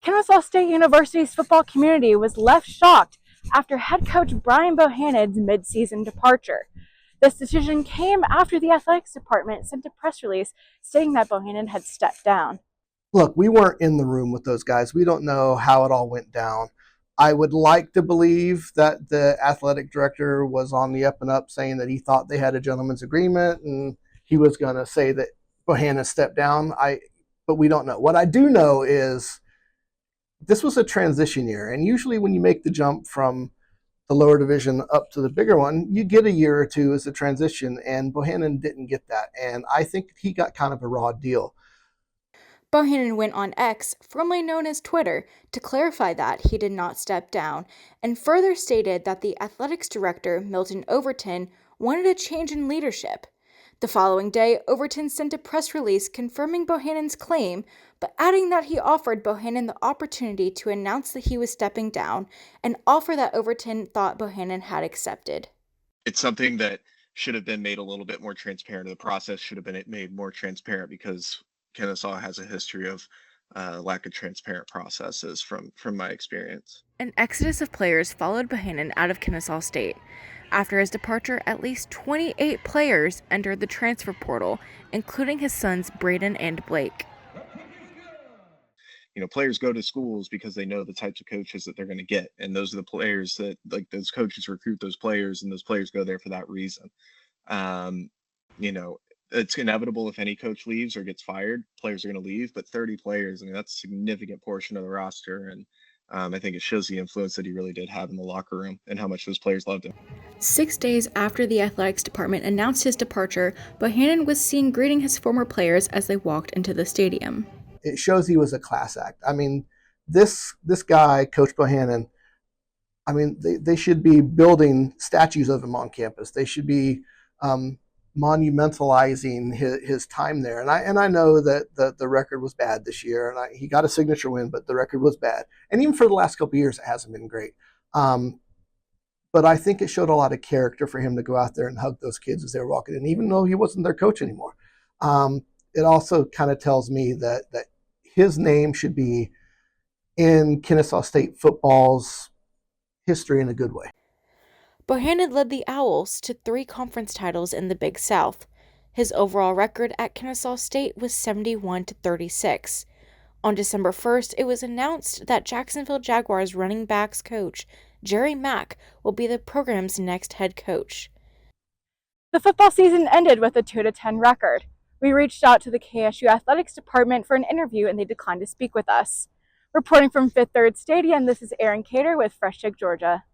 Kennesaw State University's football community was left shocked after head coach Brian Bohannon's midseason departure. This decision came after the athletics department sent a press release stating that Bohannon had stepped down. Look, we weren't in the room with those guys. We don't know how it all went down. I would like to believe that the athletic director was on the up and up saying that he thought they had a gentleman's agreement and he was going to say that Bohannon stepped down. But we don't know. What I do know is this was a transition year, and usually when you make the jump from the lower division up to the bigger one, you get a year or two as a transition, and Bohannon didn't get that, and I think he got kind of a raw deal. Bohannon went on X, formerly known as Twitter, to clarify that he did not step down, and further stated that the athletics director, Milton Overton, wanted a change in leadership. The following day, Overton sent a press release confirming Bohannon's claim, but adding that he offered Bohannon the opportunity to announce that he was stepping down, an offer that Overton thought Bohannon had accepted. It's something that should have been made a little bit more transparent. The process should have been made more transparent because Kennesaw has a history of lack of transparent processes from my experience. An exodus of players followed Bohannon out of Kennesaw State. After his departure, at least 28 players entered the transfer portal, including his sons Braden and Blake. Players go to schools because they know the types of coaches that they're going to get, and those are the players that, like, those coaches recruit those players, and those players go there for that reason. It's inevitable if any coach leaves or gets fired, players are going to leave, but 30 players, that's a significant portion of the roster, and I think it shows the influence that he really did have in the locker room and how much those players loved him. 6 days after the athletics department announced his departure, Bohannon was seen greeting his former players as they walked into the stadium. It shows he was a class act. This guy, Coach Bohannon, they should be building statues of him on campus. They should be monumentalizing his time there. And I know that the record was bad this year, and he got a signature win, but the record was bad. And even for the last couple of years, it hasn't been great. But I think it showed a lot of character for him to go out there and hug those kids as they were walking in, even though he wasn't their coach anymore. It also kind of tells me that his name should be in Kennesaw State football's history in a good way. Bohannon led the Owls to 3 conference titles in the Big South. His overall record at Kennesaw State was 71-36. On December 1st, it was announced that Jacksonville Jaguars running backs coach Jerry Mack will be the program's next head coach. The football season ended with a 2-10 record. We reached out to the KSU athletics department for an interview, and they declined to speak with us. Reporting from Fifth Third Stadium, this is Erin with Fresh Take Georgia.